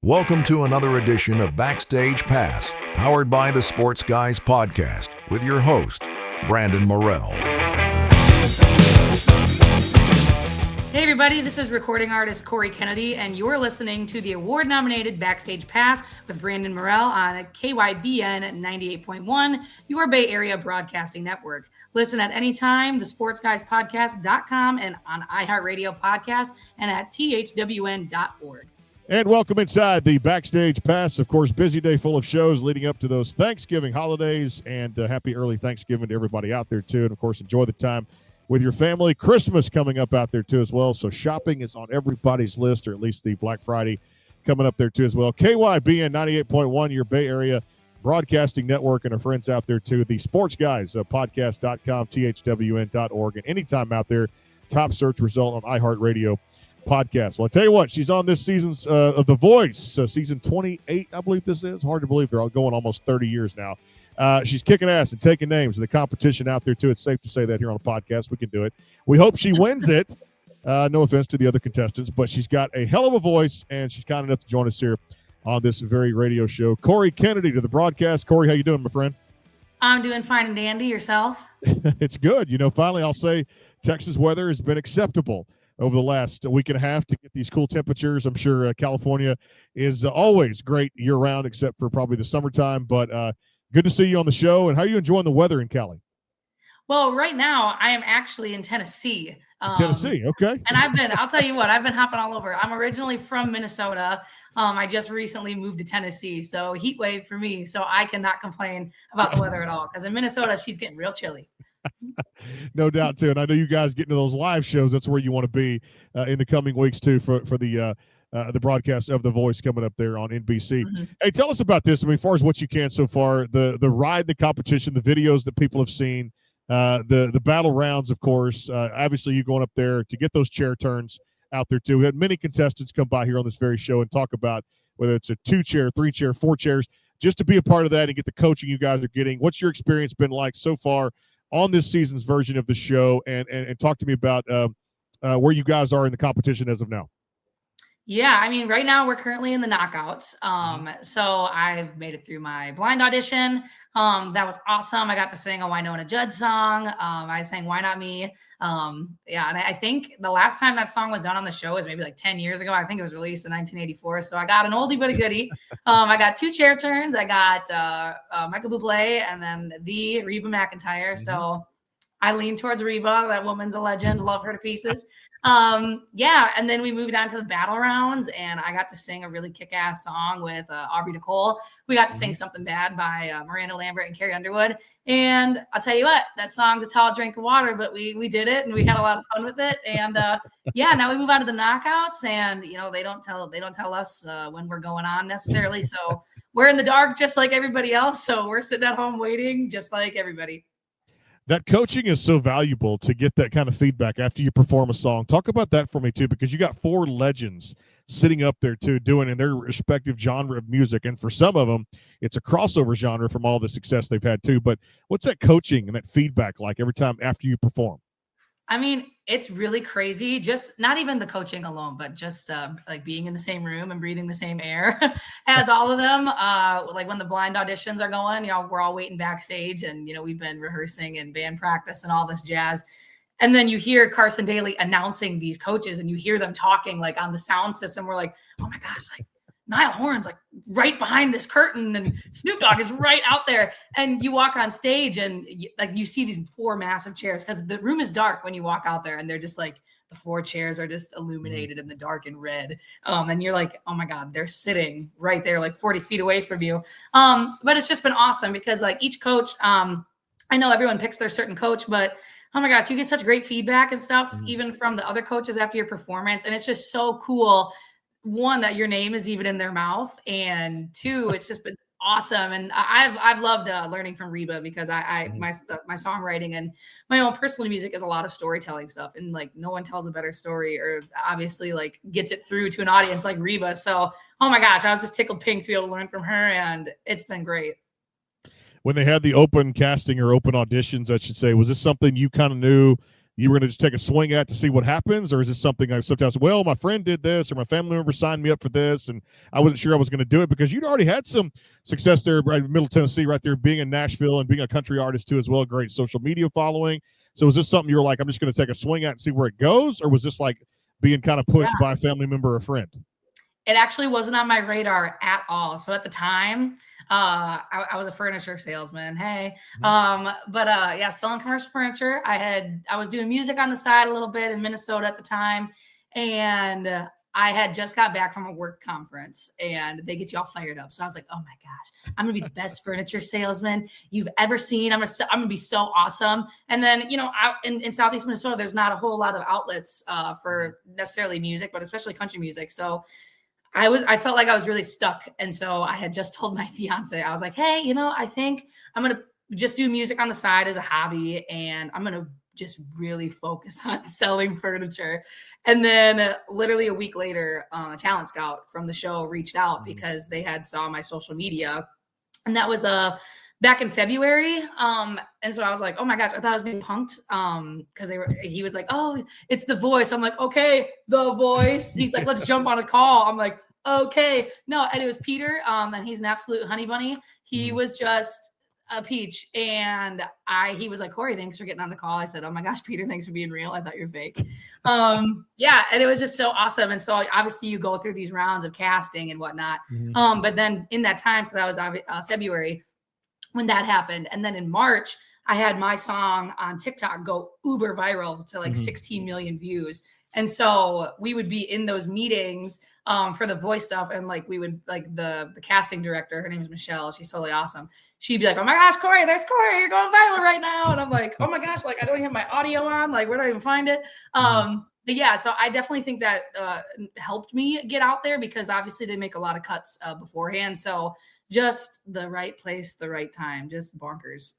Welcome to another edition of Backstage Pass, powered by the Sports Guys Podcast, with your host, Brandon Morrell. Hey everybody, this is recording artist Cori Kennedy, and you're listening to the award-nominated Backstage Pass with Brandon Morrell on KYBN 98.1, your Bay Area Broadcasting Network. Listen at any time, thesportsguyspodcast.com, and on iHeartRadio Podcast, and at thwn.org. And welcome inside the Backstage Pass. Of course, busy day full of shows leading up to those Thanksgiving holidays, and happy early Thanksgiving to everybody out there, too. And, of course, enjoy the time with your family. Christmas coming up out there, too, as well. So shopping is on everybody's list, or at least the Black Friday coming up there, too, as well. KYBN 98.1, your Bay Area Broadcasting Network, and our friends out there, too. The Sports Guys, podcast.com, thwn.org, and anytime out there, top search result on iHeartRadio podcast. Well, I'll tell you what, she's on this season's of The Voice, season 28, I believe this is. Hard to believe they're all going almost 30 years now. She's kicking ass and taking names in the competition out there, too. It's safe to say that here on the podcast. We can do it. We hope she wins it. No offense to the other contestants, but she's got a hell of a voice, and she's kind enough to join us here on this very radio show. Cori Kennedy to the broadcast. Cori, how you doing, my friend? I'm doing fine and dandy. Yourself? It's good. You know, finally, I'll say Texas weather has been acceptable over the last week and a half to get these cool temperatures. I'm sure California is always great year-round, except for probably the summertime. But good to see you on the show. And how are you enjoying the weather in Cali? Well, right now I am actually in Tennessee. Tennessee, okay. And I'll tell you what, I've been hopping all over. I'm originally from Minnesota. I just recently moved to Tennessee, so heat wave for me. So I cannot complain about the weather at all, because in Minnesota, she's getting real chilly. No doubt, too. And I know you guys getting to those live shows. That's where you want to be in the coming weeks, too, for the broadcast of The Voice coming up there on NBC. Mm-hmm. Hey, tell us about this. I mean, as far as what you can so far, the ride, the competition, the videos that people have seen, the battle rounds, of course. Obviously, you going up there to get those chair turns out there, too. We had many contestants come by here on this very show and talk about whether it's a 2-chair, 3-chair, 4 chairs, just to be a part of that and get the coaching you guys are getting. What's your experience been like so far on this season's version of the show, and talk to me about where you guys are in the competition as of now. Yeah, I mean, right now we're currently in the knockouts. So I've made it through my blind audition. That was awesome. I got to sing a Winona Judd song. I sang Why Not Me. Yeah, and I think the last time that song was done on the show was maybe like 10 years ago. I think it was released in 1984. So I got an oldie but a goodie. I got 2 chair turns. I got Michael Bublé and then the Reba McEntire. Mm-hmm. So I lean towards Reba. That woman's a legend. Love her to pieces. Yeah, and then we moved on to the battle rounds, and I got to sing a really kick-ass song with Aubrey Nicole. We got to sing Something Bad by Miranda Lambert and Carrie Underwood. And I'll tell you what, that song's a tall drink of water, but we did it, and we had a lot of fun with it. And yeah, now we move on to the knockouts, and you know they don't tell us when we're going on necessarily. So we're in the dark just like everybody else. So we're sitting at home waiting just like everybody. That coaching is so valuable to get that kind of feedback after you perform a song. Talk about that for me, too, because you got 4 legends sitting up there, too, doing in their respective genre of music. And for some of them, it's a crossover genre from all the success they've had, too. But what's that coaching and that feedback like every time after you perform? I mean, it's really crazy. Just not even the coaching alone, but just like being in the same room and breathing the same air as all of them. Like when the blind auditions are going, you know, we're all waiting backstage and, you know, we've been rehearsing and band practice and all this jazz. And then you hear Carson Daly announcing these coaches and you hear them talking like on the sound system. We're like, oh my gosh, like Niall Horan's like right behind this curtain and Snoop Dogg is right out there. And you walk on stage and you see these 4 massive chairs because the room is dark when you walk out there and they're just like the 4 chairs are just illuminated in the dark and red. And you're like, oh my God, they're sitting right there like 40 feet away from you. But it's just been awesome because like each coach, I know everyone picks their certain coach, but oh my gosh, you get such great feedback and stuff, even from the other coaches after your performance. And it's just so cool. 1, that your name is even in their mouth, and 2, it's just been awesome. And I've loved learning from Reba because my songwriting and my own personal music is a lot of storytelling stuff, and like no one tells a better story or obviously like gets it through to an audience like Reba. So oh my gosh, I was just tickled pink to be able to learn from her, and it's been great. When they had the open casting or open auditions, I should say, was this something you kind of knew you were going to just take a swing at to see what happens? Or is this something I sometimes, well, my friend did this or my family member signed me up for this and I wasn't sure I was going to do it? Because you'd already had some success there right in Middle Tennessee, right there, being in Nashville and being a country artist too as well, great social media following. So was this something you were like, I'm just going to take a swing at and see where it goes? Or was this like being kind of pushed by a family member or a friend? It actually wasn't on my radar at all. So at the time, I was a furniture salesman. Hey, yeah, selling commercial furniture. I was doing music on the side a little bit in Minnesota at the time, and I had just got back from a work conference, and they get you all fired up. So I was like, oh my gosh, I'm gonna be the best furniture salesman you've ever seen. I'm gonna be so awesome. And then, you know, out in Southeast Minnesota, there's not a whole lot of outlets for necessarily music, but especially country music. So I felt like I was really stuck. And so I had just told my fiance, I was like, hey, you know, I think I'm going to just do music on the side as a hobby. And I'm going to just really focus on selling furniture. And then literally a week later, a talent scout from the show reached out because they had saw my social media. And that was back in February. And so I was like, oh my gosh, I thought I was being punked. Cause he was like, oh, it's The Voice. I'm like, okay, The Voice. He's like, let's jump on a call. I'm like, okay. No. And it was Peter. And he's an absolute honey bunny. He was just a peach. And he was like, Cori, thanks for getting on the call. I said, oh my gosh, Peter, thanks for being real. I thought you were fake. Yeah. And it was just so awesome. And so obviously you go through these rounds of casting and whatnot. But then in that time, so that was February when that happened. And then in March, I had my song on TikTok go uber viral to like 16 million views. And so we would be in those meetings for the voice stuff. And like, we would like the casting director, her name is Michelle. She's totally awesome. She'd be like, oh my gosh, Cori, there's Cori. You're going viral right now. And I'm like, oh my gosh, like I don't even have my audio on. Like, where do I even find it? But yeah, so I definitely think that helped me get out there because obviously they make a lot of cuts beforehand. So just the right place, the right time, just bonkers.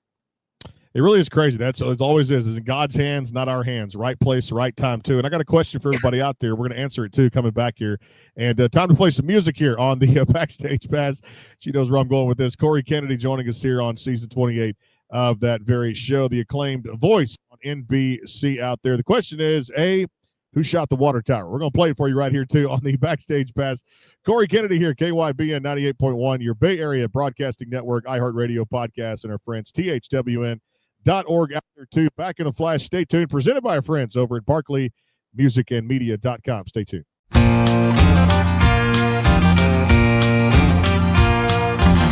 It really is crazy. That's it always is. It's in God's hands, not our hands. Right place, right time too. And I got a question for everybody out there. We're going to answer it too, coming back here. And time to play some music here on the Backstage Pass. She knows where I'm going with this. Cori Kennedy joining us here on season 28 of that very show, the acclaimed Voice on NBC out there. The question is, who shot the water tower? We're going to play it for you right here too on the Backstage Pass. Cori Kennedy here, KYBN 98.1, your Bay Area Broadcasting Network, iHeartRadio podcast, and our friends THWN.org out there too. Back in a flash. Stay tuned. Presented by our friends over at BarkleyMusicandMedia.com. Stay tuned.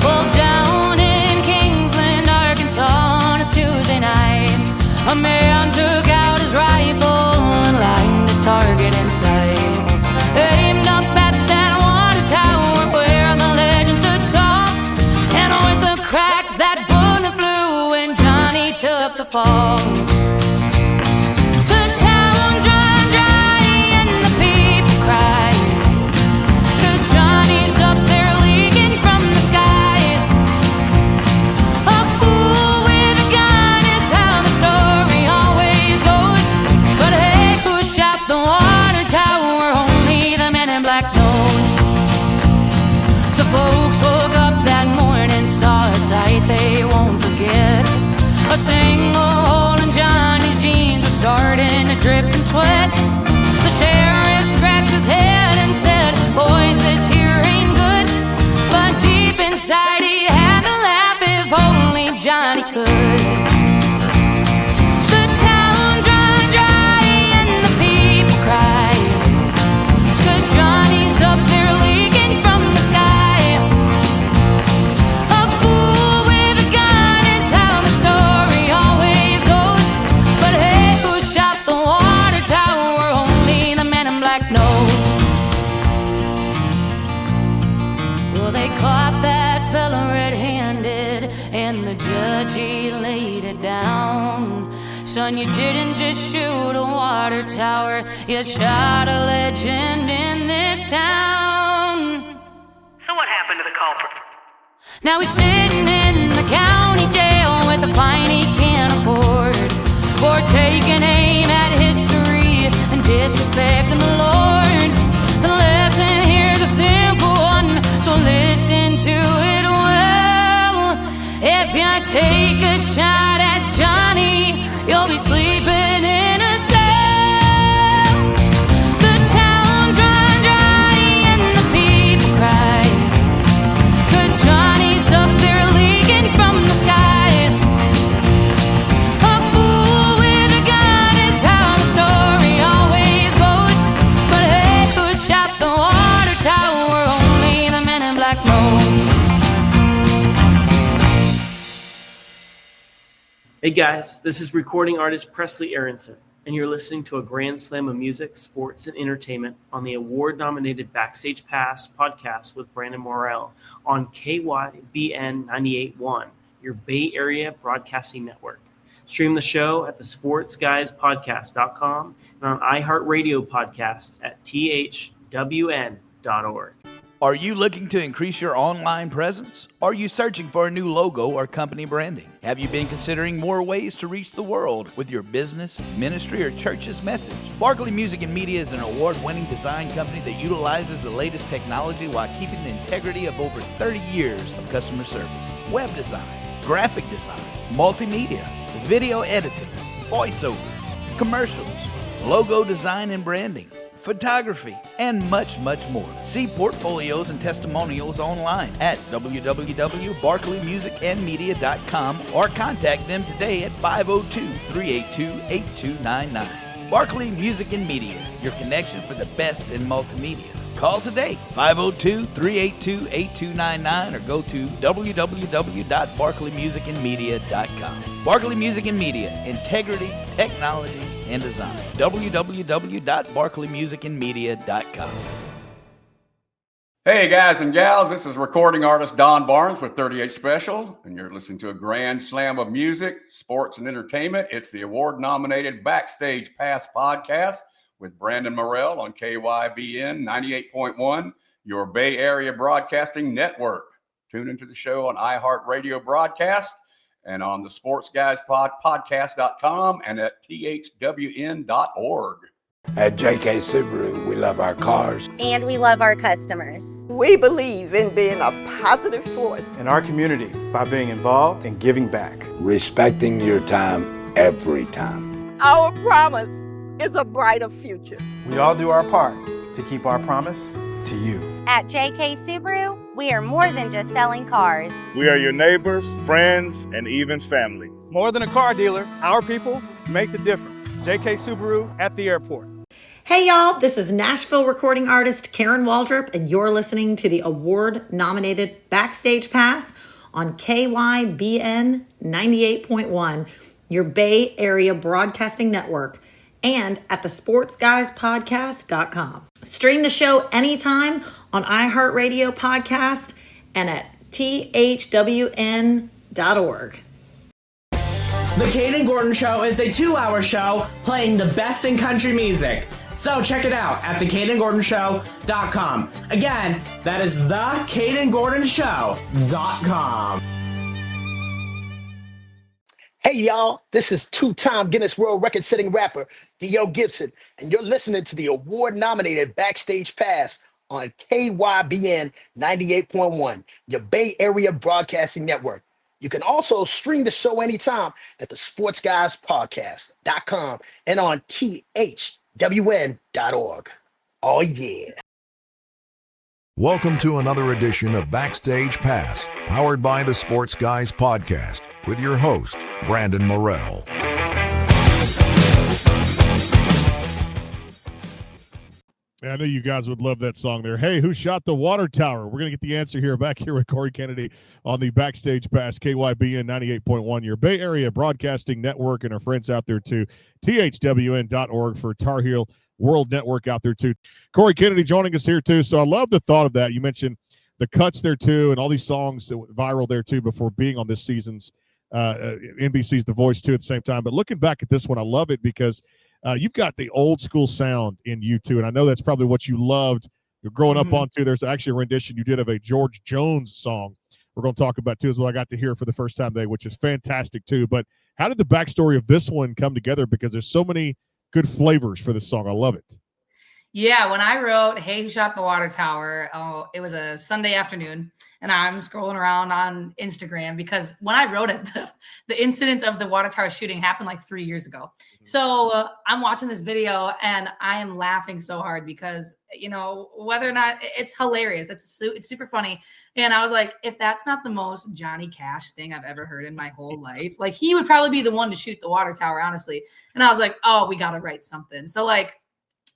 Well, down in Kingsland, Arkansas on a Tuesday night, a man took out his rifle and lined his target in sight. Aimed up at that water tower where the legend stood tall, and with a crack that bullet flew and Johnny took the fall. The town's run dry and the people cry, 'cause Johnny's up there leaking from the sky. A fool with a gun is how the story always goes. But hey, who shot the water tower? Only the men in black knows. The folks woke up that morning, saw a sight they won't forget. A single hole in Johnny's jeans was starting to drip and sweat. The sheriff scratched his head and said, boys, this here ain't good. But deep inside he had to laugh if only Johnny could. The town's run dry and the people cry, 'cause Johnny's up there leaking from the sky. A fool with a gun is how the story always goes. But hey, who shot the water tower? Only the man in black knows. Well, they caught that fella red-handed, and the judge, he laid it down. Son, you didn't just shoot a water tower, you shot a legend in this town. So what happened to the culprit? Now he's sitting in the county jail with a fine he can't afford for taking aim at history and disrespecting the Lord. The lesson here's a simple one, so listen to it well. If you take a shot at Johnny, you'll be sleeping in a Hey guys, this is recording artist Presley Aronson, and you're listening to a grand slam of music, sports, and entertainment on the award-nominated Backstage Pass podcast with Brandon Morrell on KYBN 98.1, your Bay Area Broadcasting Network. Stream the show at thesportsguyspodcast.com and on iHeartRadio podcast at thwn.org. Are you looking to increase your online presence? Are you searching for a new logo or company branding? Have you been considering more ways to reach the world with your business, ministry, or church's message? Barkley Music and Media is an award-winning design company that utilizes the latest technology while keeping the integrity of over 30 years of customer service. Web design, graphic design, multimedia, video editing, voiceover, commercials, logo design and branding, photography, and much, much more. See portfolios and testimonials online at www.barkleymusicandmedia.com or contact them today at 502-382-8299. Barkley Music and Media, your connection for the best in multimedia. Call today, 502-382-8299, or go to www.barkleymusicandmedia.com. Barkley Music and Media, integrity, technology, and design. www.barkleymusicandmedia.com. Hey guys and gals, this is recording artist Don Barnes with 38 Special, and you're listening to a grand slam of music, sports, and entertainment. It's the award-nominated Backstage Pass podcast with Brandon Morrell on KYBN 98.1, your Bay Area Broadcasting Network. Tune into the show on iHeartRadio Broadcast and on the Sports Guys podcast.com and at thwn.org. At JK Subaru, we love our cars. And we love our customers. We believe in being a positive force in our community by being involved and giving back. Respecting your time every time. Our promise is a brighter future. We all do our part to keep our promise to you. At JK Subaru, we are more than just selling cars. We are your neighbors, friends, and even family. More than a car dealer, our people make the difference. JK Subaru at the airport. Hey y'all, this is Nashville recording artist Karen Waldrop, and you're listening to the award-nominated Backstage Pass on KYBN 98.1, your Bay Area Broadcasting Network, and at thesportsguyspodcast.com. Stream the show anytime on iHeartRadio Podcast and at thwn.org. The Caden Gordon Show is a 2-hour show playing the best in country music. So check it out at thecadengordonshow.com. Again, that is thecadengordonshow.com. Hey y'all, this is two-time Guinness World Record-setting rapper Theo Gibson, and you're listening to the award-nominated Backstage Pass on KYBN 98.1, your Bay Area Broadcasting Network. You can also stream the show anytime at the sportsguyspodcast.com and on thwn.org. Oh yeah. Welcome to another edition of Backstage Pass, powered by the Sports Guys Podcast, with your host, Brandon Morrell. I know you guys would love that song there. Hey, who shot the water tower? We're going to get the answer here back here with Cori Kennedy on the Backstage Pass, KYBN 98.1, your Bay Area Broadcasting Network, and our friends out there too, thwn.org for Tar Heel World Network out there too. Cori Kennedy joining us here too. So I love the thought of that. You mentioned the cuts there too, and all these songs that went viral there too before being on this season's NBC's The Voice too at the same time. But looking back at this one, I love it because you've got the old school sound in you too, and I know that's probably what you loved. You're growing up on too. There's actually a rendition you did of a George Jones song we're going to talk about too, is what I got to hear for the first time today, which is fantastic too. But how did the backstory of this one come together? Because there's so many good flavors for this song. I love it. Yeah, when I wrote Hey, Who Shot the Water Tower, it was a Sunday afternoon, and I'm scrolling around on Instagram because when I wrote it, the incident of the water tower shooting happened like 3 years ago. So I'm watching this video, and I am laughing so hard because, you know, whether or not it's hilarious, it's super funny. And I was like, if that's not the most Johnny Cash thing I've ever heard in my whole life, like he would probably be the one to shoot the water tower, honestly. And I was like, oh, we got to write something. So like,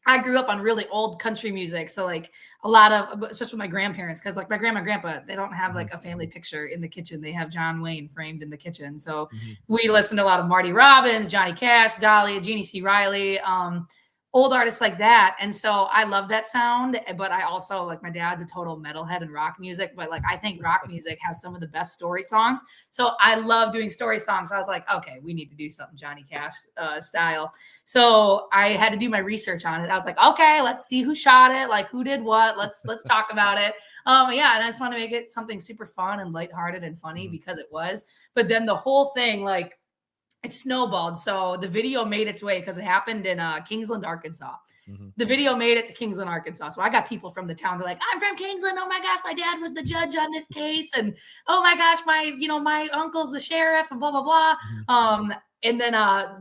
I grew up on really old country music. So like a lot of, especially my grandparents, because like my grandma and grandpa, they don't have like a family picture in the kitchen. They have John Wayne framed in the kitchen. So we listened to a lot of Marty Robbins, Johnny Cash, Dolly, Jeannie C. Riley, old artists like that. And so I love that sound, but I also like, my dad's a total metalhead and rock music, but like, I think rock music has some of the best story songs. So I love doing story songs. So I was like, okay, we need to do something Johnny Cash style. So I had to do my research on it. I was like, okay, let's see who shot it. Like who did what, let's talk about it. Yeah. And I just want to make it something super fun and lighthearted and funny because it was, but then the whole thing, like, it snowballed. So the video made its way because it happened in Kingsland, Arkansas. The video made it to Kingsland, Arkansas. So I got people from the town. They're like, I'm from Kingsland. Oh my gosh, my dad was the judge on this case. And oh my gosh, my uncle's the sheriff and blah, blah, blah. And then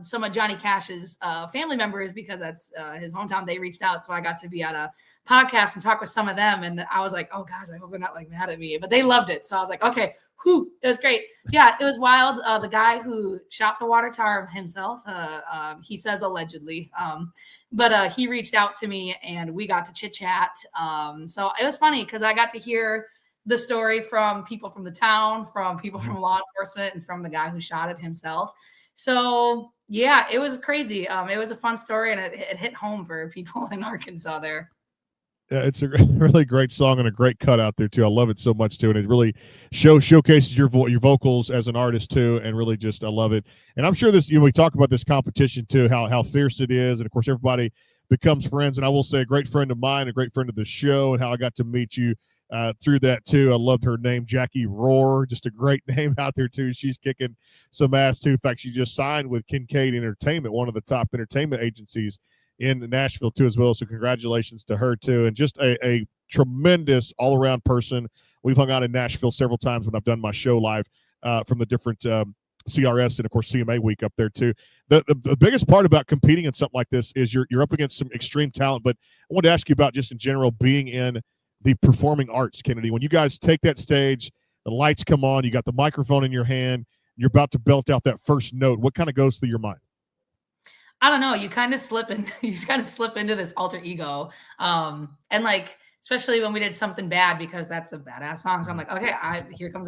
some of Johnny Cash's family members, because that's his hometown, they reached out. So I got to be at a podcast and talk with some of them. And I was like, oh gosh, I hope they're not like mad at me, but they loved it. So I was like, okay, whew, it was great. Yeah, it was wild. The guy who shot the water tower himself, he says allegedly, but he reached out to me and we got to chit chat. So it was funny because I got to hear the story from people from the town, from people from law enforcement, and from the guy who shot it himself. So yeah, it was crazy. It was a fun story, and it hit home for people in Arkansas there. Yeah, it's a really great song and a great cut out there too. I love it so much too, and it really showcases your vocals as an artist too, and really just I love it. And I'm sure this, we talk about this competition too, how fierce it is, and of course everybody becomes friends. And I will say, a great friend of mine, a great friend of the show, and how I got to meet you through that too. I loved her name, Jackie Rohr, just a great name out there too. She's kicking some ass too. In fact, she just signed with Kincaid Entertainment, one of the top entertainment agencies in Nashville too as well. So congratulations to her too. And just a tremendous all-around person. We've hung out in Nashville several times when I've done my show live from the different CRS and of course CMA week up there too. The biggest part about competing in something like this is you're up against some extreme talent. But I wanted to ask you about just in general being in the performing arts, Kennedy. When you guys take that stage, the lights come on, you got the microphone in your hand, you're about to belt out that first note. What kind of goes through your mind? I don't know. You kind of slip into this alter ego. And like, especially when we did Something Bad, because that's a badass song. So I'm like, okay, here comes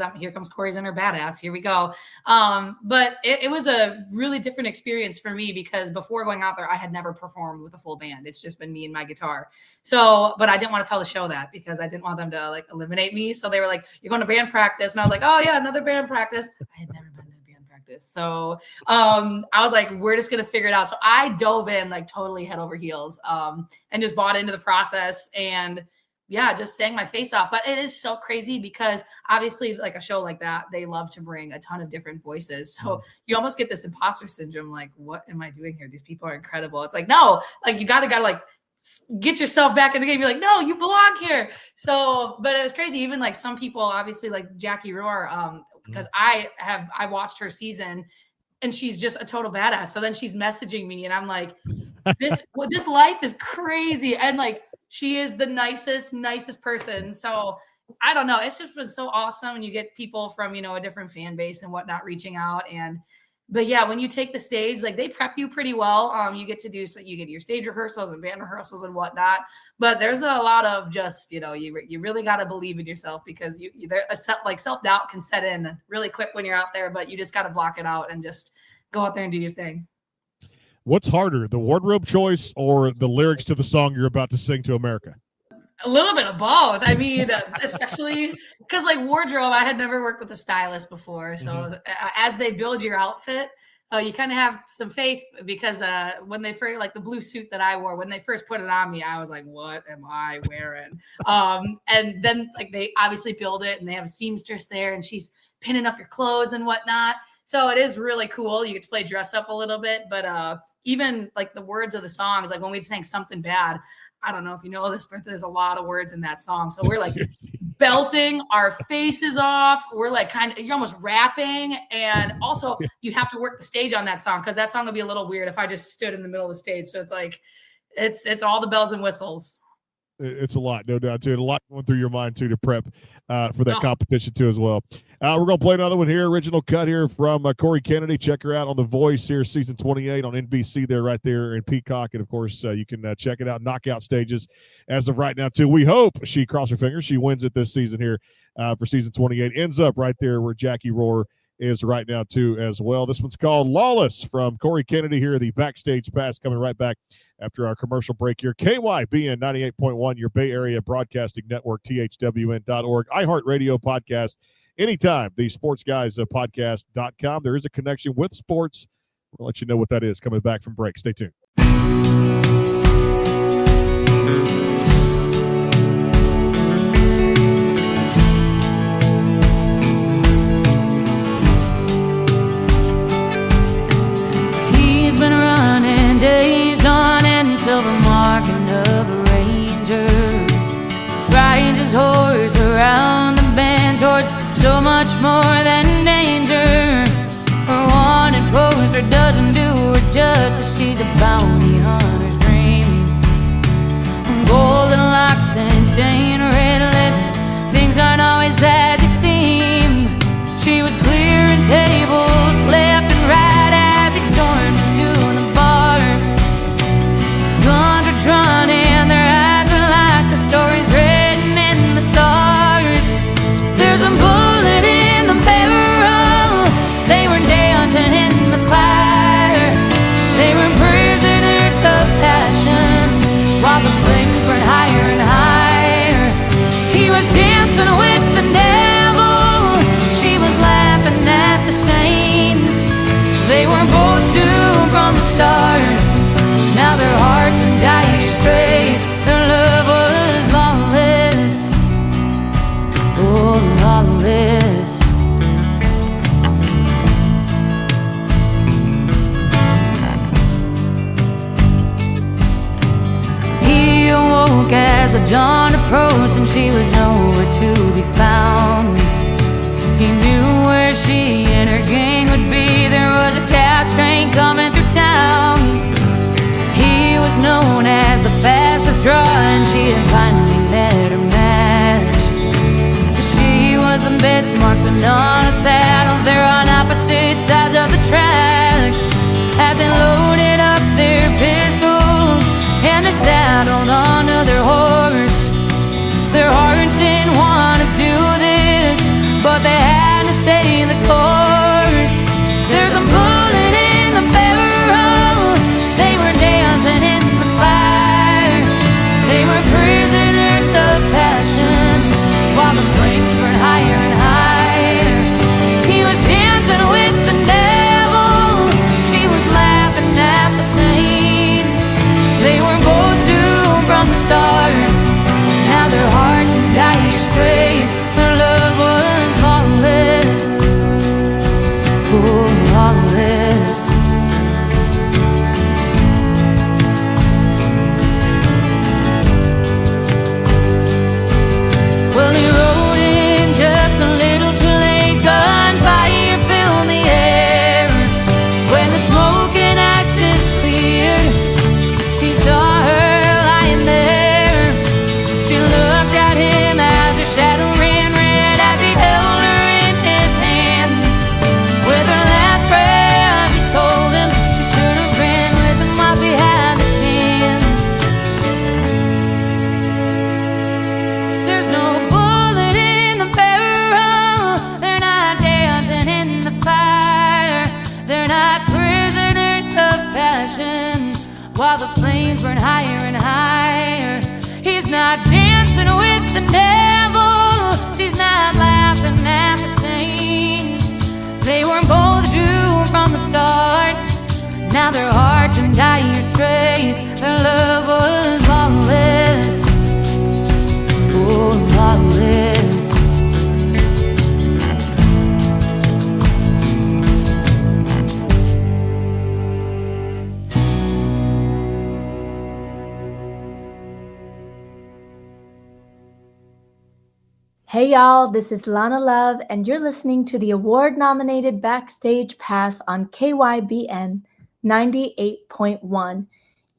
Cori's in her badass. Here we go. But it was a really different experience for me because before going out there, I had never performed with a full band. It's just been me and my guitar. So, but I didn't want to tell the show that because I didn't want them to like eliminate me. So they were like, you're going to band practice. And I was like, oh yeah, another band practice. I had never been to band practice. So I was like, we're just going to figure it out. So I dove in like totally head over heels and just bought into the process and yeah, just sang my face off. But it is so crazy because obviously like a show like that, they love to bring a ton of different voices. So you almost get this imposter syndrome. Like, what am I doing here? These people are incredible. It's like, no, like you gotta like get yourself back in the game. You're like, no, you belong here. So, but it was crazy. Even like some people, obviously like Jackie Rohr, because I watched her season and she's just a total badass. So then she's messaging me and I'm like, this life is crazy. And like, she is the nicest person. So I don't know. It's just been so awesome when you get people from, a different fan base and whatnot reaching out. But yeah, when you take the stage, like they prep you pretty well. You get your stage rehearsals and band rehearsals and whatnot. But there's a lot of just, you really got to believe in yourself because self-doubt can set in really quick when you're out there, but you just got to block it out and just go out there and do your thing. What's harder, the wardrobe choice or the lyrics to the song you're about to sing to America? A little bit of both. I mean, especially because like wardrobe, I had never worked with a stylist before. So as they build your outfit, you kind of have some faith because when they first, like the blue suit that I wore, when they first put it on me, I was like, what am I wearing? And then like they obviously build it and they have a seamstress there and she's pinning up your clothes and whatnot. So it is really cool. You get to play dress up a little bit, but even like the words of the songs, like when we sang Something Bad, I don't know if you know this, but there's a lot of words in that song. So we're like belting our faces off. We're like you're almost rapping. And also you have to work the stage on that song because that song would be a little weird if I just stood in the middle of the stage. So it's like, it's all the bells and whistles. It's a lot, no doubt, too. And a lot going through your mind, too, to prep for that competition, too, as well. We're going to play another one here. Original cut here from Cori Kennedy. Check her out on The Voice here, season 28 on NBC there, right there in Peacock. And, of course, you can check it out, knockout stages as of right now, too. We hope, she cross her fingers, she wins it this season here for season 28. Ends up right there where Jackie Rohr is right now, too, as well. This one's called Lawless from Cori Kennedy here, the Backstage Pass, coming right back after our commercial break here. KYBN 98.1, your Bay Area Broadcasting Network, THWN.org, iHeartRadio podcast, anytime, the Sports Guys podcast.com. There is a connection with sports. We'll let you know what that is coming back from break. Stay tuned. He's been running days on end, silver marking of a ranger. Rides his horse around the bend towards so much more than danger. Her wanted poster doesn't do her justice. She's a bounty hunter's dream. Golden locks and stained red lips. Things aren't always as they seem. She was clearing tables left and right as he stormed into the bar. Guns were drawn and their eyes were like the stories written in the stars. There's a bullet in the barrel. They were dancing in the fire. They were prisoners of passion while the flames burned higher and higher. He was dancing with the devil. She was laughing at the saints. They were both doomed from the start. Now their hearts are dying straight. Their love was lawless. Oh, lawless. He awoke as the dawn approached and she was nowhere to be found. He knew where she and her gang would be. There was a cash train coming through town. He was known as the fastest draw and she had finally met her match. She was the best marksman on a saddle. They're on opposite sides of the tracks as they loaded up their pistols and they saddled onto their horse. Their hearts didn't want to do this, but they had to stay the course. There's a bullet in the barrel. They were dancing in the fire. They were prisoners of passion while the flames burned higher and higher. He was dancing with the devil. She was laughing at the saints. They were both doomed from the start. Now their hearts are dying straight. Their love was lawless. Oh, lawless. Well, he rode in just a little too late. Gunfire filled the air. When the smoke and ashes cleared, he saw her lying there. She looked at him as her shadow ran red as he held her in his hands. With her last breath, she told him she should have ran with him while she had the chance. There's no bullet in the barrel. They're not dancing in the fire. They're not prisoners of passion while the flames burn higher and higher. He's not dancing with the devil. She's not laughing at the saints. They were both doomed from the start. Now their hearts are dying straight. Their love was lawless. Oh, lawless. Hey y'all, this is Lana Love, and you're listening to the award-nominated Backstage Pass on KYBN 98.1,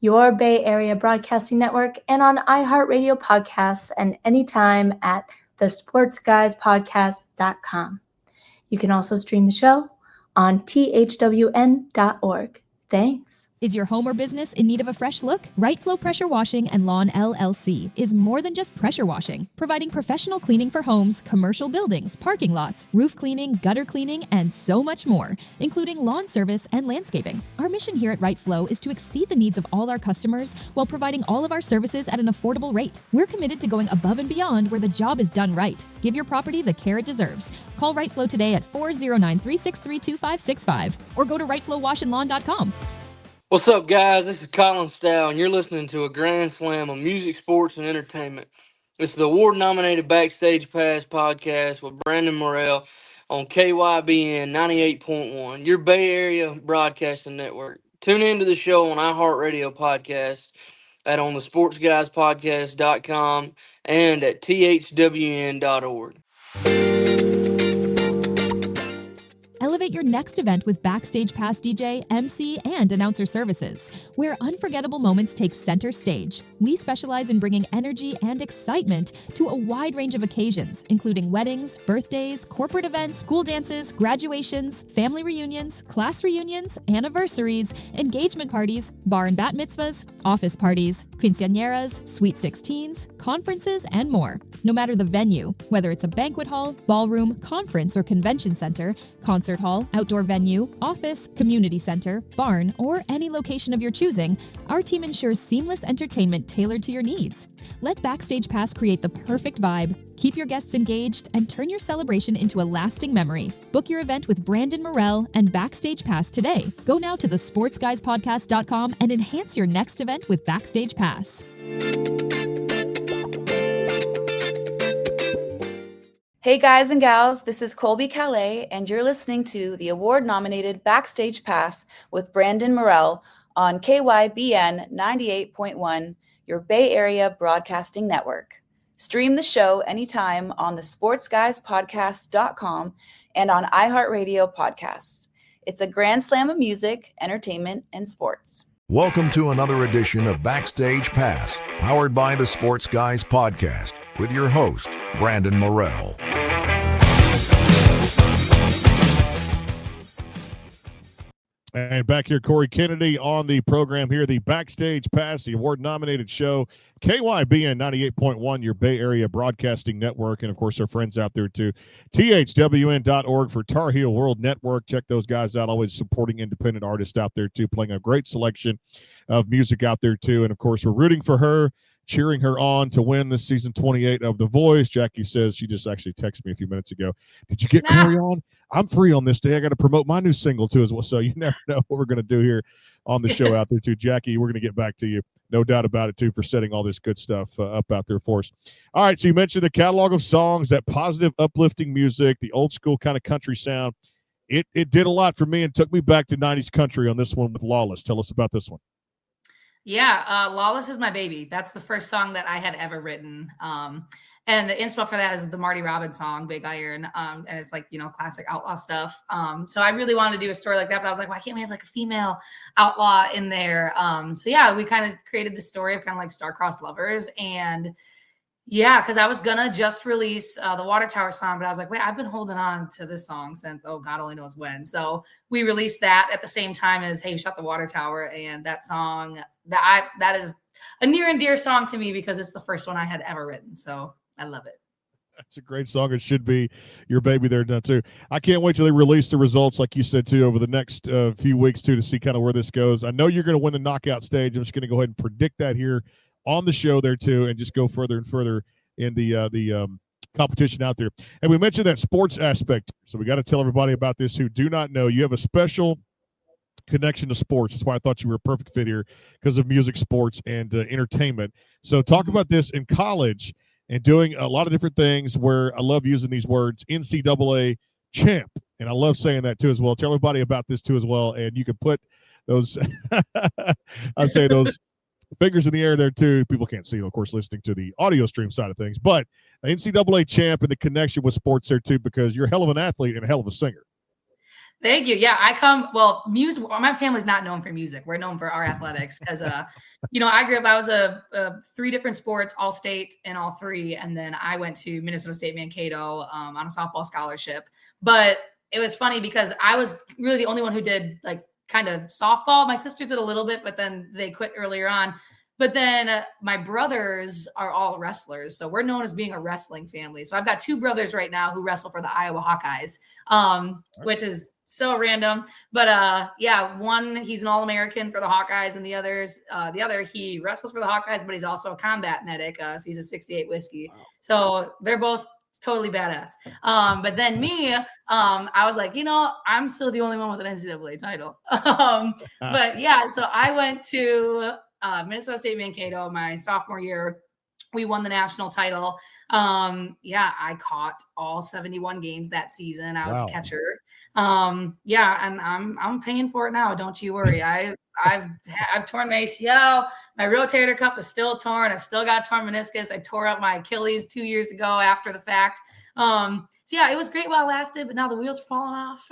your Bay Area Broadcasting Network, and on iHeartRadio podcasts and anytime at thesportsguyspodcast.com. You can also stream the show on thwn.org. Thanks. Is your home or business in need of a fresh look? Right Flow Pressure Washing and Lawn LLC is more than just pressure washing, providing professional cleaning for homes, commercial buildings, parking lots, roof cleaning, gutter cleaning, and so much more, including lawn service and landscaping. Our mission here at Right Flow is to exceed the needs of all our customers while providing all of our services at an affordable rate. We're committed to going above and beyond where the job is done right. Give your property the care it deserves. Call Right Flow today at 409-363-2565 or go to rightflowwashandlawn.com. What's up, guys? This is Colin Stow, and you're listening to a grand slam of music, sports, and entertainment. It's the award-nominated Backstage Pass podcast with Brandon Morrell on KYBN 98.1, your Bay Area Broadcasting Network. Tune into the show on iHeartRadio podcast at on the sportsguyspodcast.com and at thwn.org. Elevate your next event with Backstage Pass DJ, MC, and announcer services, where unforgettable moments take center stage. We specialize in bringing energy and excitement to a wide range of occasions, including weddings, birthdays, corporate events, school dances, graduations, family reunions, class reunions, anniversaries, engagement parties, bar and bat mitzvahs, office parties, quinceañeras, sweet 16s, conferences, and more. No matter the venue, whether it's a banquet hall, ballroom, conference or convention center, concert hall, outdoor venue, office, community center, barn, or any location of your choosing, our team ensures seamless entertainment tailored to your needs. Let Backstage Pass create the perfect vibe, keep your guests engaged, and turn your celebration into a lasting memory. Book your event with Brandon Morrell and Backstage Pass today. Go now to thesportsguyspodcast.com and enhance your next event with Backstage Pass. Hey guys and gals, this is Colby Calais, and you're listening to the award-nominated Backstage Pass with Brandon Morrell on KYBN 98.1, your Bay Area Broadcasting Network. Stream the show anytime on the sportsguyspodcast.com and on iHeartRadio podcasts. It's a grand slam of music, entertainment, and sports. Welcome to another edition of Backstage Pass, powered by the Sports Guys Podcast, with your host, Brandon Morrell. And back here, Cori Kennedy on the program here, the Backstage Pass, the award-nominated show, KYBN 98.1, your Bay Area Broadcasting Network, and, of course, our friends out there, too, thwn.org for Tar Heel World Network. Check those guys out, always supporting independent artists out there, too, playing a great selection of music out there, too. And, of course, we're rooting for her, cheering her on to win this season 28 of The Voice. Jackie says, she just actually texted me a few minutes ago, did you get Cori on? I'm free on this day. I got to promote my new single, too, as well. So you never know what we're going to do here on the show out there, too. Jackie, we're going to get back to you. No doubt about it, too, for setting all this good stuff up out there for us. All right, so you mentioned the catalog of songs, that positive, uplifting music, the old school kind of country sound. It did a lot for me and took me back to 90s country on this one with Lawless. Tell us about this one. Yeah, Lawless is my baby. That's the first song that I had ever written. And the inspo for that is the Marty Robbins song, Big Iron. And it's like, classic outlaw stuff. So I really wanted to do a story like that, but I was like, why can't we have like a female outlaw in there? So yeah, we kind of created the story of kind of like star-crossed lovers. And yeah, because I was gonna just release the Water Tower song, but I was like, wait, I've been holding on to this song since, God only knows when. So we released that at the same time as Hey, Shut the Water Tower. And that song, that is a near and dear song to me because it's the first one I had ever written. So I love it. That's a great song. It should be your baby there now, too. I can't wait till they release the results, like you said, too, over the next few weeks, too, to see kind of where this goes. I know you're going to win the knockout stage. I'm just going to go ahead and predict that here on the show there, too, and just go further and further in the competition out there. And we mentioned that sports aspect, so we got to tell everybody about this who do not know. You have a special connection to sports. That's why I thought you were a perfect fit here, because of music, sports, and entertainment. So talk about this in college and doing a lot of different things where I love using these words, NCAA champ. And I love saying that, too, as well. Tell everybody about this, too, as well. And you can put those, I say those fingers in the air there, too. People can't see, of course, listening to the audio stream side of things. But NCAA champ and the connection with sports there, too, because you're a hell of an athlete and a hell of a singer. Thank you. Yeah, music. My family's not known for music. We're known for our athletics because, I grew up, I was a 3 different sports, all state in all 3. And then I went to Minnesota State Mankato on a softball scholarship. But it was funny because I was really the only one who did like kind of softball. My sisters did a little bit, but then they quit earlier on. But then my brothers are all wrestlers. So we're known as being a wrestling family. So I've got 2 brothers right now who wrestle for the Iowa Hawkeyes, which is so random. But one, he's an All-American for the Hawkeyes, and the other, he wrestles for the Hawkeyes, but he's also a combat medic. So he's a 68 whiskey. Wow. So they're both totally badass. But then me, I was like, I'm still the only one with an NCAA title. But yeah, so I went to Minnesota State Mankato my sophomore year. We won the national title. I caught all 71 games that season. I was a catcher. And I'm paying for it now. Don't you worry. I've torn my ACL. My rotator cuff is still torn. I've still got torn meniscus. I tore up my Achilles 2 years ago after the fact. It was great while it lasted, but now the wheels are falling off.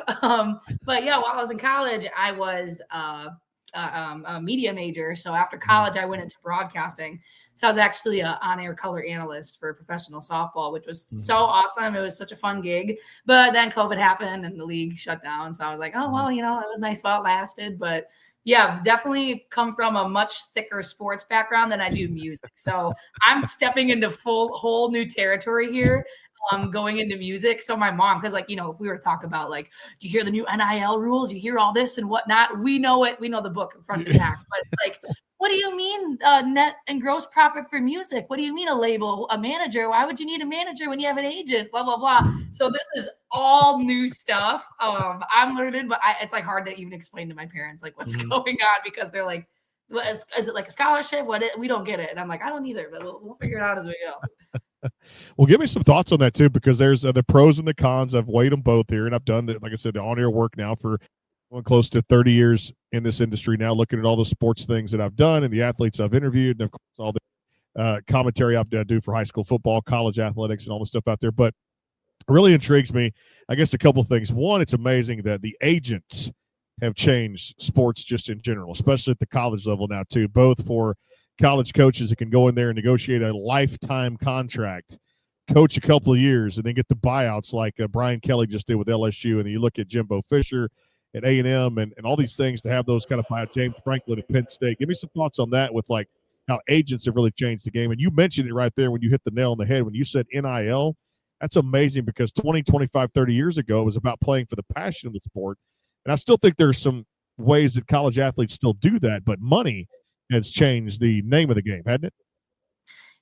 While I was in college, I was a media major. So after college, I went into broadcasting. So I was actually an on-air color analyst for professional softball, which was so awesome. It was such a fun gig. But then COVID happened and the league shut down. So I was like, oh, well, it was nice while it lasted. But yeah, definitely come from a much thicker sports background than I do music. So I'm stepping into whole new territory here. Going into music. So my mom, because if we were to talk about do you hear the new NIL rules? You hear all this and whatnot. We know it. We know the book front to back. But what do you mean net and gross profit for music? What do you mean a label, a manager? Why would you need a manager when you have an agent? Blah, blah, blah. So this is all new stuff. I'm learning, but it's hard to even explain to my parents what's going on because they're like, well, is it like a scholarship? We don't get it. And I'm like, I don't either, but we'll figure it out as we go. Well, give me some thoughts on that too, because there's the pros and the cons. I've weighed them both here, and I've done like I said, the on-air work now for close to 30 years in this industry now, looking at all the sports things that I've done and the athletes I've interviewed, and of course all the commentary I do for high school football, college athletics, and all the stuff out there. But it really intrigues me, I guess, a couple things. One, it's amazing that the agents have changed sports just in general, especially at the college level now too, both for college coaches that can go in there and negotiate a lifetime contract, coach a couple of years, and then get the buyouts like Brian Kelly just did with LSU. And then you look at Jimbo Fisher at A&M and all these things to have those kind of buyouts, James Franklin at Penn State. Give me some thoughts on that with how agents have really changed the game. And you mentioned it right there when you hit the nail on the head. When you said NIL, that's amazing because 20, 25, 30 years ago, it was about playing for the passion of the sport. And I still think there's some ways that college athletes still do that, but money has changed the name of the game, hasn't it?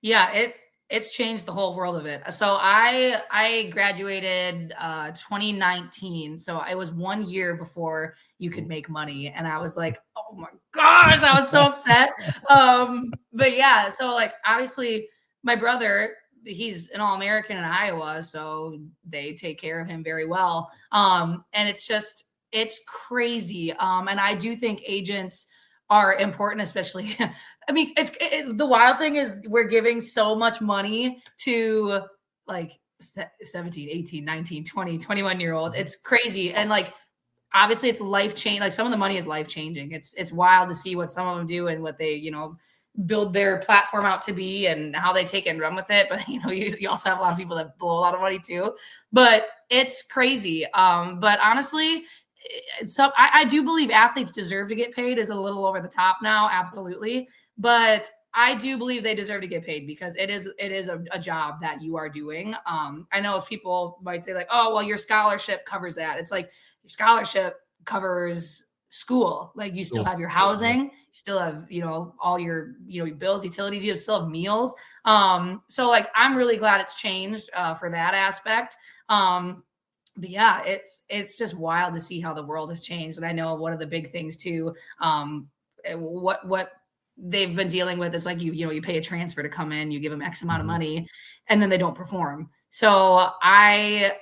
Yeah, it's changed the whole world of it. So I graduated 2019. So it was 1 year before you could make money. And I was like, oh my gosh, I was so upset. But yeah, so obviously my brother, he's an All-American in Iowa, so they take care of him very well. And it's crazy. And I do think agents are important, especially, I mean, the wild thing is we're giving so much money to 17, 18, 19, 20, 21-year-olds. It's crazy. And obviously it's life-changing. Some of the money is life-changing. It's wild to see what some of them do and what they, build their platform out to be and how they take it and run with it. But, you also have a lot of people that blow a lot of money too, but it's crazy. But honestly, so I do believe athletes deserve to get paid is a little over the top now. Absolutely. But I do believe they deserve to get paid because it is a job that you are doing. I know people might say oh, well, your scholarship covers that. It's your scholarship covers school. You still have your housing, you still have, all your, your bills, utilities, you still have meals. So I'm really glad it's changed for that aspect. But yeah, it's just wild to see how the world has changed. And I know one of the big things too, what they've been dealing with is you pay a transfer to come in, you give them X amount of money, and then they don't perform. So I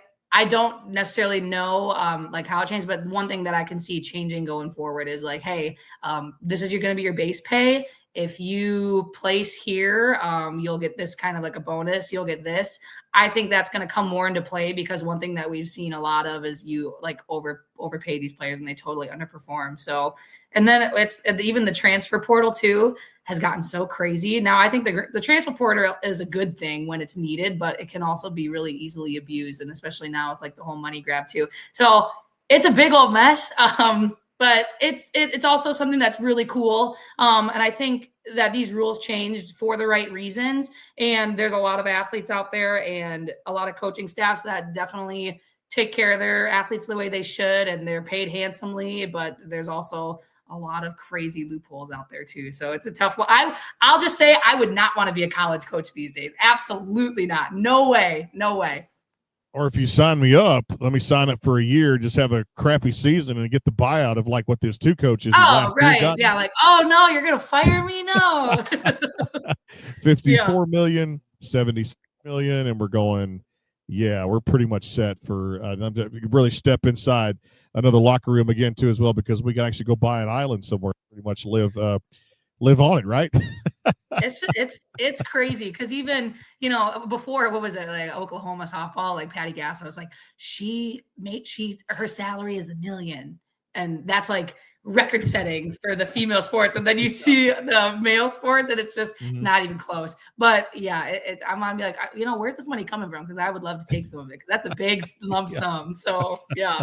don't necessarily know how it changed, but one thing that I can see changing going forward is hey, this is going to be your base pay. if you place here, you'll get this kind of like a bonus. You'll get this. I think that's going to come more into play because one thing that we've seen a lot of is you like overpay these players and they totally underperform. So, and then it's even the transfer portal too has gotten so crazy. Now I think the transfer portal is a good thing when it's needed, but it can also be really easily abused. And especially now with like the whole money grab too. So it's a big old mess. But it's also something that's really cool. And I think that these rules changed for the right reasons. And there's a lot of athletes out there and a lot of coaching staffs that definitely take care of their athletes the way they should. And they're paid handsomely, but there's also a lot of crazy loopholes out there too. So it's a tough one. I'll just say I would not want to be a college coach these days. Absolutely not. No way. No way. Or if you sign me up, let me sign up for a year, just have a crappy season and get the buyout of like what those two coaches. Oh, right. Yeah. Like, oh no, you're going to fire me? No. 54 million, 76 million. And we're going, yeah, we're pretty much set for really step inside another locker room again too, as well, because we can actually go buy an island somewhere, pretty much live on it. Right. It's crazy because even before, what was it, like Oklahoma softball, like Patty Gasso was like her salary is $1 million, and that's like record setting for the female sports, and then you see the male sports and it's just it's not even close. But yeah, I'm gonna be like, where's this money coming from? Because I would love to take some of it because that's a big lump sum. So yeah.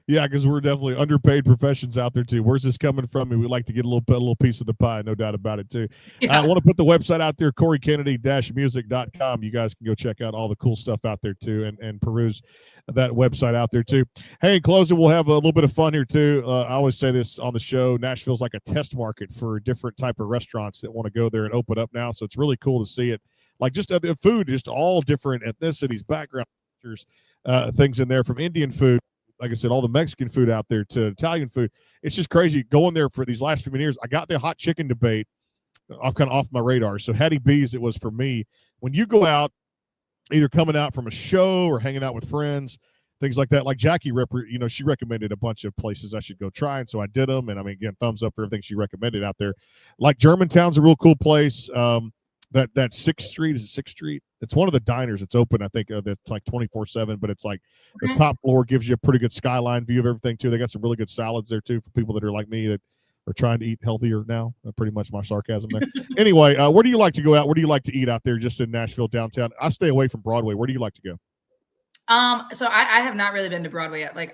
Yeah, because we're definitely underpaid professions out there too. Where's this coming from? And we'd like to get a little piece of the pie, no doubt about it too. Yeah. I want to put the website out there, CoriKennedy-music.com. You guys can go check out all the cool stuff out there too, and peruse that website out there too. Hey, in closing, we'll have a little bit of fun here too. I always say this on the show, Nashville's like a test market for different type of restaurants that want to go there and open up now. So it's really cool to see it. Like just the food, just all different ethnicities, background, things in there, from Indian food, like I said, all the Mexican food out there to Italian food. It's just crazy going there for these last few years. I got the hot chicken debate off my radar. So Hattie B's, it was for me. When you go out, either coming out from a show or hanging out with friends, things like that, like Jackie she recommended a bunch of places I should go try. And so I did them. And I mean, again, thumbs up for everything she recommended out there. Like Germantown's a real cool place. That 6th Street, is it 6th Street? It's one of the diners. It's open, I think, that's like 24/7, but it's like the top floor gives you a pretty good skyline view of everything too. They got some really good salads there too for people that are like me that are trying to eat healthier now. Pretty much my sarcasm there. Anyway, where do you like to go out? Where do you like to eat out there just in Nashville downtown? I stay away from Broadway. Where do you like to go? So I have not really been to Broadway yet. Like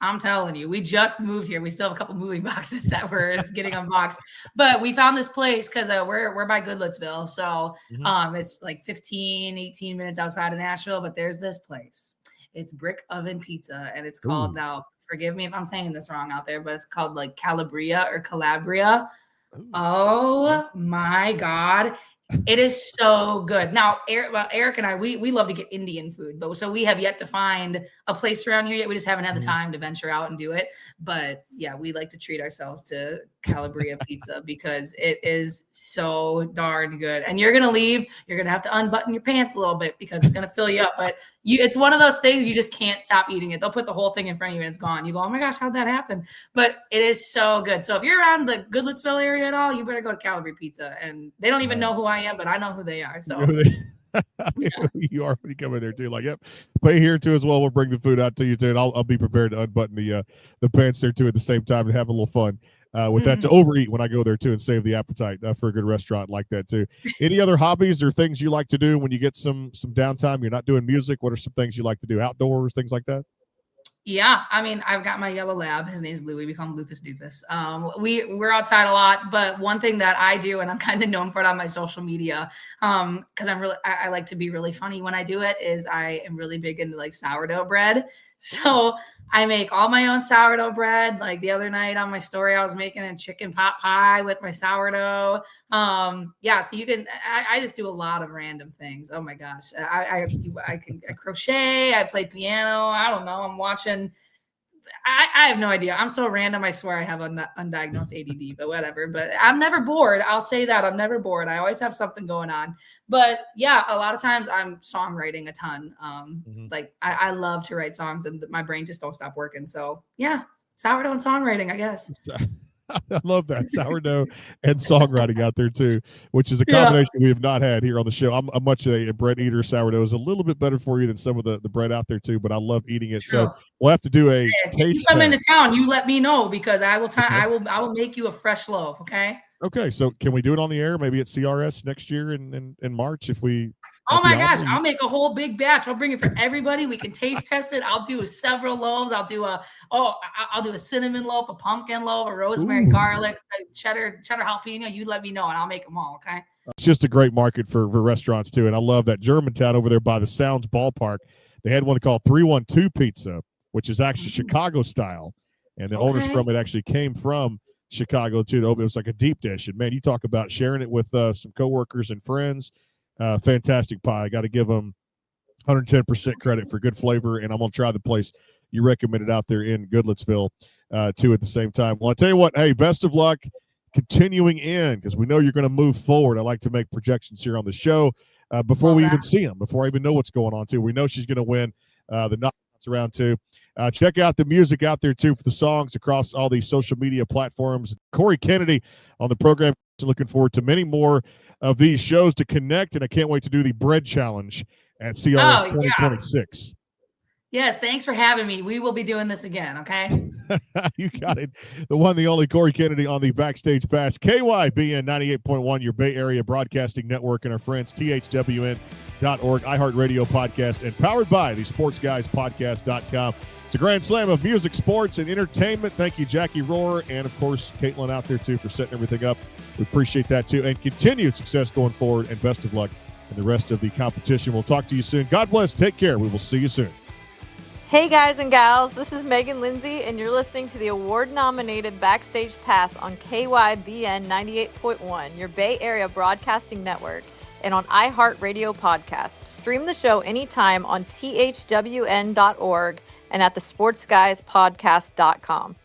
I'm telling you, we just moved here. We still have a couple moving boxes that we're getting unboxed, but we found this place because we're by Goodlettsville. So it's like 18 minutes outside of Nashville, but there's this place. It's Brick Oven Pizza, and it's called, now forgive me if I'm saying this wrong out there, but it's called like Calabria or Calabria. Ooh. Oh my God. It is so good. Now, Eric and I, we love to get Indian food, but so we have yet to find a place around here yet. We just haven't had the time to venture out and do it. But yeah, we like to treat ourselves to Calabria pizza because it is so darn good. And you're going to leave, you're going to have to unbutton your pants a little bit because it's going to fill you up. But it's one of those things you just can't stop eating it. They'll put the whole thing in front of you and it's gone. You go, oh my gosh, how'd that happen? But it is so good. So if you're around the Goodlettsville area at all, you better go to Calabria Pizza. And they don't even know who I am, but I know who they are. So you are when you come in there too. Like, yep, pay here too as well. We'll bring the food out to you too, and I'll be prepared to unbutton the pants there too at the same time and have a little fun with that, to overeat when I go there too and save the appetite for a good restaurant like that too. Any other hobbies or things you like to do when you get some downtime? You're not doing music. What are some things you like to do outdoors, things like that? Yeah, I mean, I've got my yellow lab. His name's Louie. We call him Lufus Doofus. We're outside a lot, but one thing that I do, and I'm kind of known for it on my social media, because I like to be really funny when I do it, is I am really big into like sourdough bread. So I make all my own sourdough bread. Like the other night on my story, I was making a chicken pot pie with my sourdough. Yeah, so you can. I just do a lot of random things. Oh my gosh, I crochet. I play piano. I don't know. I'm watching. I have no idea. I'm so random. I swear I have undiagnosed ADD, but whatever. But I'm never bored. I'll say that. I'm never bored. I always have something going on. But yeah, a lot of times I'm songwriting a ton. Like I love to write songs and my brain just don't stop working. So yeah, sourdough and songwriting, I guess. I love that. Sourdough and songwriting out there too, which is a combination we have not had here on the show. I'm much a bread eater. Sourdough is a little bit better for you than some of the bread out there too, but I love eating it. True. So we'll have to do a If taste you come test. into town, you let me know because I will Okay. I will make you a fresh loaf, okay? Okay, so can we do it on the air? Maybe at CRS next year in March if we. Oh my gosh, I'll make a whole big batch. I'll bring it for everybody. We can taste test it. I'll do several loaves. I'll do a cinnamon loaf, a pumpkin loaf, a rosemary garlic, a cheddar jalapeno. You let me know and I'll make them all, okay? It's just a great market for restaurants too, and I love that Germantown over there by the Sounds Ballpark. They had one called 312 Pizza, which is actually Chicago style, and the owners from it actually came from Chicago too. It was like a deep dish, and man, you talk about sharing it with some coworkers and friends. Fantastic pie. I got to give them 110% credit for good flavor, and I'm gonna try the place you recommended out there in Goodlettsville too at the same time. Well, I tell you what, hey, best of luck continuing in because we know you're going to move forward. I like to make projections here on the show before we even see them, before I even know what's going on too. We know she's going to win the knockouts round two. Check out the music out there too for the songs across all these social media platforms. Cori Kennedy on the program. Looking forward to many more of these shows to connect, and I can't wait to do the bread challenge at CRS 2026. Yes, thanks for having me. We will be doing this again, okay? You got it. The one, the only Cori Kennedy on the Backstage Pass. KYBN 98.1, your Bay Area Broadcasting Network, and our friends, THWN.org, iHeartRadio Podcast, and powered by the SportsGuysPodcast.com. It's a grand slam of music, sports, and entertainment. Thank you, Jackie Rohr, and, of course, Caitlin out there, too, for setting everything up. We appreciate that, too, and continued success going forward, and best of luck in the rest of the competition. We'll talk to you soon. God bless. Take care. We will see you soon. Hey guys and gals, this is Megan Lindsay, and you're listening to the award-nominated Backstage Pass on KYBN 98.1, your Bay Area Broadcasting Network, and on iHeartRadio Podcast. Stream the show anytime on THWN.org and at the SportsGuysPodcast.com.